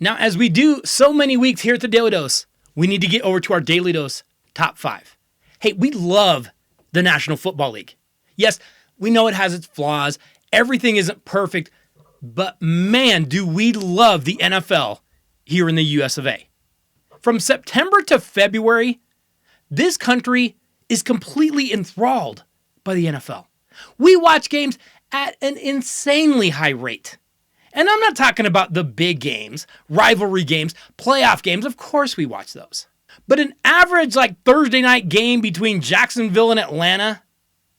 Now, as we do so many weeks here at the Daily Dose, we need to get over to our Daily Dose top 5. Hey, we love the National Football League. Yes, we know it has its flaws. Everything isn't perfect, but man, do we love the NFL here in the US of A. From September to February, this country is completely enthralled by the NFL. We watch games at an insanely high rate. And I'm not talking about the big games, rivalry games, playoff games. Of course we watch those. But an average Thursday night game between Jacksonville and Atlanta,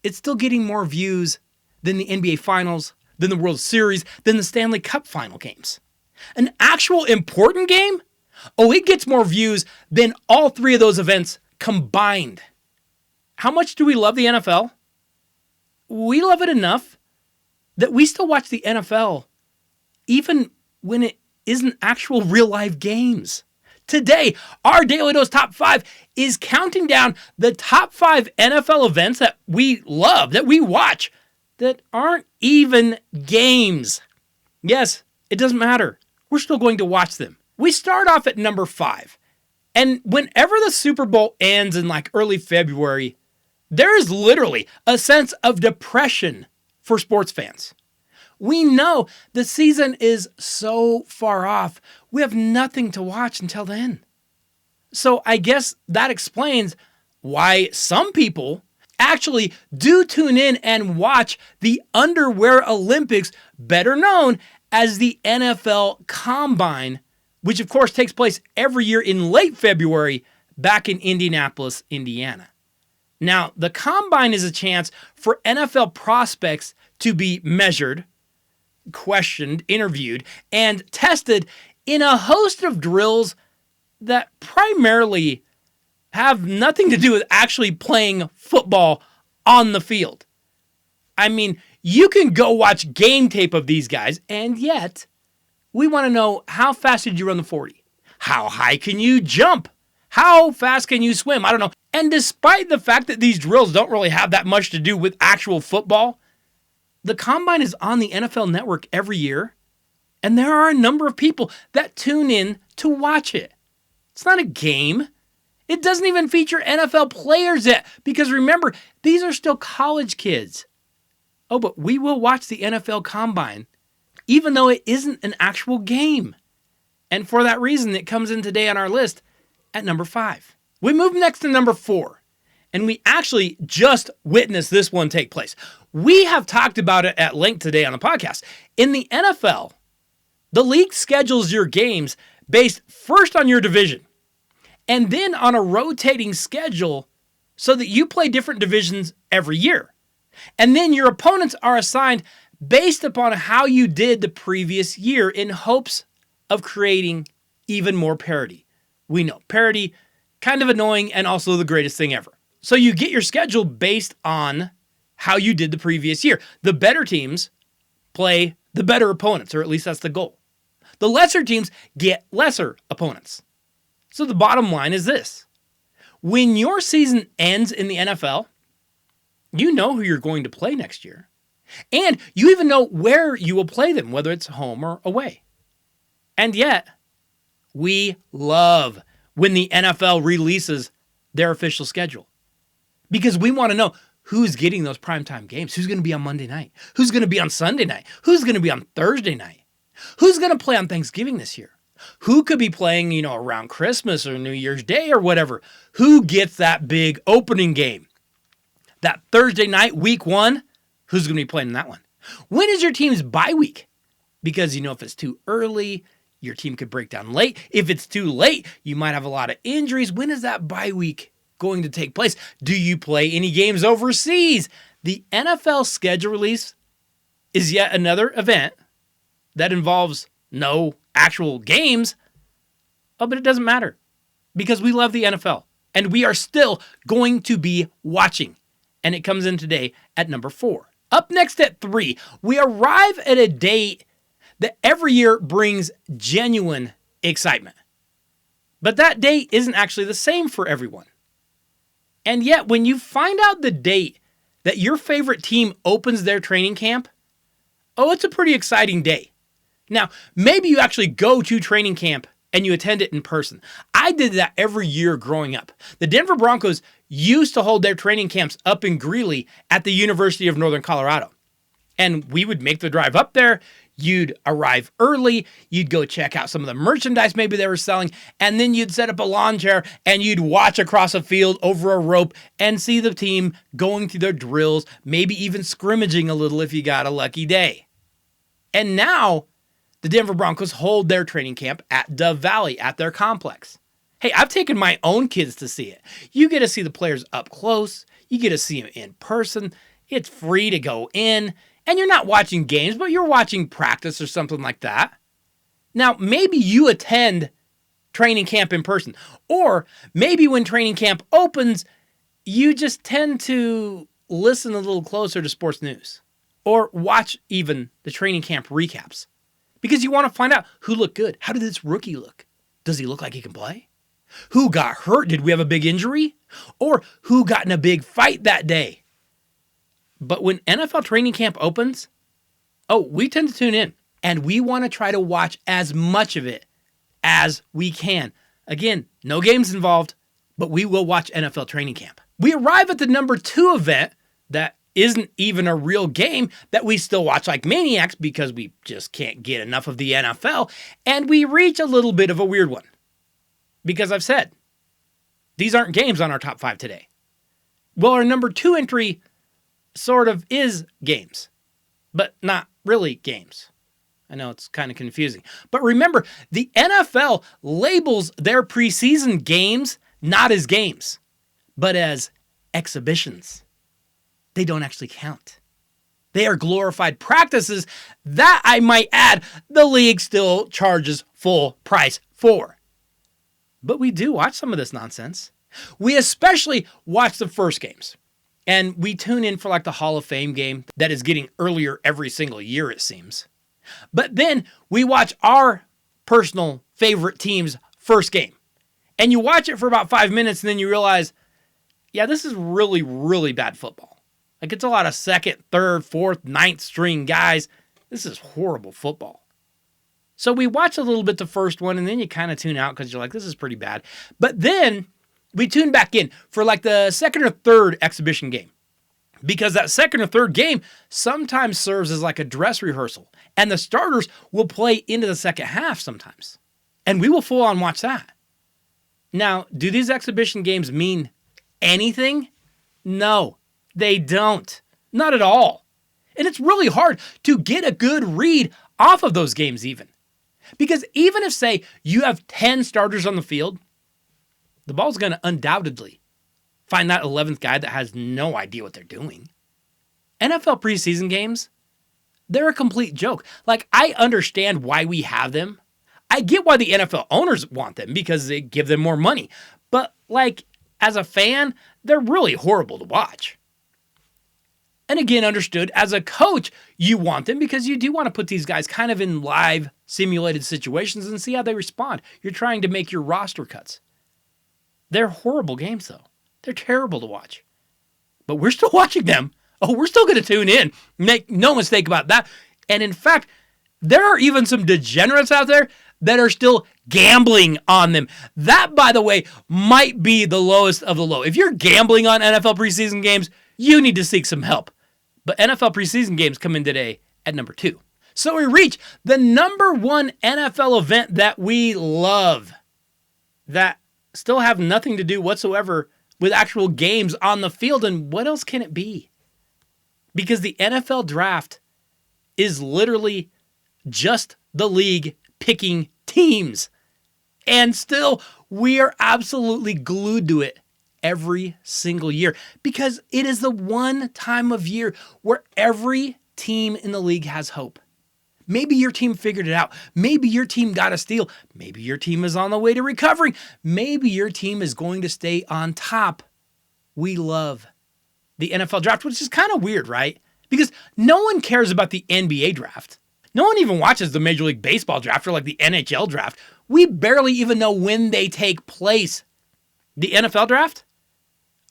it's still getting more views than the NBA Finals, than the World Series, than the Stanley Cup final games. An actual important game? Oh, it gets more views than all three of those events combined. How much do we love the NFL? We love it enough that we still watch the NFL even when it isn't actual real live games. Today, our Daily Dose Top 5 is counting down the top 5 NFL events that we love, that we watch, that aren't even games. Yes, it doesn't matter. We're still going to watch them. We start off at number 5. And whenever the Super Bowl ends in early February, there is literally a sense of depression for sports fans. We know the season is so far off. We have nothing to watch until then. So I guess that explains why some people actually do tune in and watch the Underwear Olympics, better known as the NFL Combine, which of course takes place every year in late February back in Indianapolis, Indiana. Now, the Combine is a chance for NFL prospects to be measured, questioned, interviewed, and tested in a host of drills that primarily have nothing to do with actually playing football on the field. I mean, you can go watch game tape of these guys, and yet we want to know, how fast did you run the 40? How high can you jump? How fast can you swim? I don't know. And despite the fact that these drills don't really have that much to do with actual football, the Combine is on the NFL Network every year, and there are a number of people that tune in to watch it. It's not a game. It doesn't even feature NFL players yet, because remember, these are still college kids. Oh, but we will watch the NFL Combine, even though it isn't an actual game. And for that reason, it comes in today on our list at number 5. We move next to number 4. And we actually just witnessed this one take place. We have talked about it at length today on the podcast. In the NFL, the league schedules your games based first on your division and then on a rotating schedule so that you play different divisions every year. And then your opponents are assigned based upon how you did the previous year in hopes of creating even more parity. We know parity, kind of annoying and also the greatest thing ever. So you get your schedule based on how you did the previous year. The better teams play the better opponents, or at least that's the goal. The lesser teams get lesser opponents. So the bottom line is this. When your season ends in the NFL, you know who you're going to play next year. And you even know where you will play them, whether it's home or away. And yet, we love when the NFL releases their official schedule, because we want to know who's getting those primetime games, who's going to be on Monday night, who's going to be on Sunday night, who's going to be on Thursday night, who's going to play on Thanksgiving this year, who could be playing, around Christmas or New Year's Day or whatever, who gets that big opening game, that Thursday night, week 1, who's going to be playing in that one? When is your team's bye week? Because, if it's too early, your team could break down late. If it's too late, you might have a lot of injuries. When is that bye week going to take place? Do you play any games overseas? The NFL schedule release is yet another event that involves no actual games. Oh, but it doesn't matter, because we love the NFL and we are still going to be watching. And it comes in today at number 4. Up next at 3, we arrive at a date that every year brings genuine excitement. But that date isn't actually the same for everyone. And yet, when you find out the date that your favorite team opens their training camp, oh, it's a pretty exciting day. Now, maybe you actually go to training camp and you attend it in person. I did that every year growing up. The Denver Broncos used to hold their training camps up in Greeley at the University of Northern Colorado. And we would make the drive up there. You'd arrive early. You'd go check out some of the merchandise maybe they were selling. And then you'd set up a lawn chair and you'd watch across a field over a rope and see the team going through their drills, maybe even scrimmaging a little if you got a lucky day. And now the Denver Broncos hold their training camp at Dove Valley at their complex. Hey, I've taken my own kids to see it. You get to see the players up close. You get to see them in person. It's free to go in. And you're not watching games, but you're watching practice or something like that. Now, maybe you attend training camp in person. Or maybe when training camp opens, you just tend to listen a little closer to sports news. Or watch even the training camp recaps. Because you want to find out who looked good. How did this rookie look? Does he look like he can play? Who got hurt? Did we have a big injury? Or who got in a big fight that day? But when NFL training camp opens, we tend to tune in. And we want to try to watch as much of it as we can. Again, no games involved, but we will watch NFL training camp. We arrive at the number 2 event that isn't even a real game that we still watch like maniacs because we just can't get enough of the NFL. And we reach a little bit of a weird one. Because I've said, these aren't games on our top 5 today. Well, our number 2 entry sort of is games, but not really games. I know it's kind of confusing. But remember, the NFL labels their preseason games not as games, but as exhibitions. They don't actually count. They are glorified practices that, I might add, the league still charges full price for. But we do watch some of this nonsense. We especially watch the first games. And we tune in for like the Hall of Fame game that is getting earlier every single year, it seems. But then we watch our personal favorite team's first game. And you watch it for about 5 minutes and then you realize, yeah, this is really, really bad football. Like it's a lot of second, third, fourth, ninth string guys. This is horrible football. So we watch a little bit the first one and then you kind of tune out because you're like, this is pretty bad. But then we tune back in for like the second or third exhibition game. Because that second or third game sometimes serves as like a dress rehearsal. And the starters will play into the second half sometimes. And we will full on watch that. Now, do these exhibition games mean anything? No, they don't. Not at all. And it's really hard to get a good read off of those games even. Because even if, say, you have 10 starters on the field, the ball's going to undoubtedly find that 11th guy that has no idea what they're doing. NFL preseason games, they're a complete joke. Like, I understand why we have them. I get why the NFL owners want them because they give them more money. But, like, as a fan, they're really horrible to watch. And again, understood, as a coach, you want them because you do want to put these guys kind of in live simulated situations and see how they respond. You're trying to make your roster cuts. They're horrible games, though. They're terrible to watch. But we're still watching them. Oh, we're still going to tune in. Make no mistake about that. And in fact, there are even some degenerates out there that are still gambling on them. That, by the way, might be the lowest of the low. If you're gambling on NFL preseason games, you need to seek some help. But NFL preseason games come in today at number 2. So we reach the number 1 NFL event that we love, that still have nothing to do whatsoever with actual games on the field. And what else can it be? Because the NFL draft is literally just the league picking teams. And still, we are absolutely glued to it every single year because it is the one time of year where every team in the league has hope. Maybe your team figured it out. Maybe your team got a steal. Maybe your team is on the way to recovering. Maybe your team is going to stay on top. We love the NFL draft, which is kind of weird, right? Because no one cares about the NBA draft. No one even watches the Major League Baseball draft or like the NHL draft. We barely even know when they take place. The NFL draft?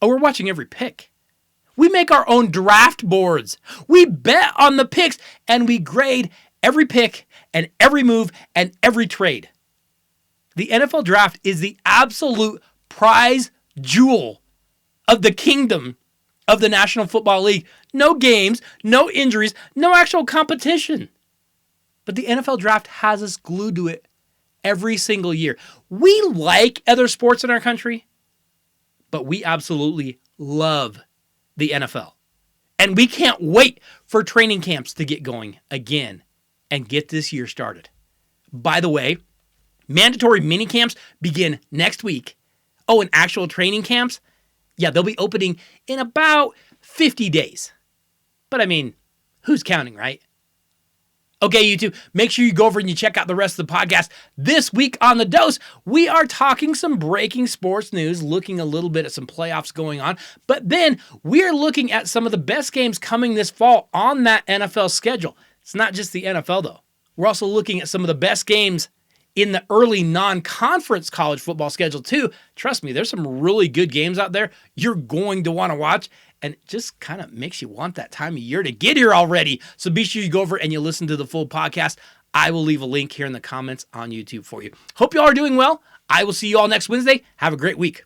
Oh, we're watching every pick. We make our own draft boards. We bet on the picks and we grade every pick and every move and every trade. The NFL draft is the absolute prize jewel of the kingdom of the National Football League. No games, no injuries, no actual competition. But the NFL draft has us glued to it every single year. We like other sports in our country, but we absolutely love the NFL. And we can't wait for training camps to get going again and get this year started. By the way, mandatory mini camps begin next week. Oh, and actual training camps? Yeah, they'll be opening in about 50 days. But I mean, who's counting, right? Okay, YouTube, make sure you go over and you check out the rest of the podcast. This week on The Dose, we are talking some breaking sports news, looking a little bit at some playoffs going on. But then we are looking at some of the best games coming this fall on that NFL schedule. It's not just the NFL, though. We're also looking at some of the best games in the early non-conference college football schedule, too. Trust me, there's some really good games out there you're going to want to watch. And it just kind of makes you want that time of year to get here already. So be sure you go over and you listen to the full podcast. I will leave a link here in the comments on YouTube for you. Hope you all are doing well. I will see you all next Wednesday. Have a great week.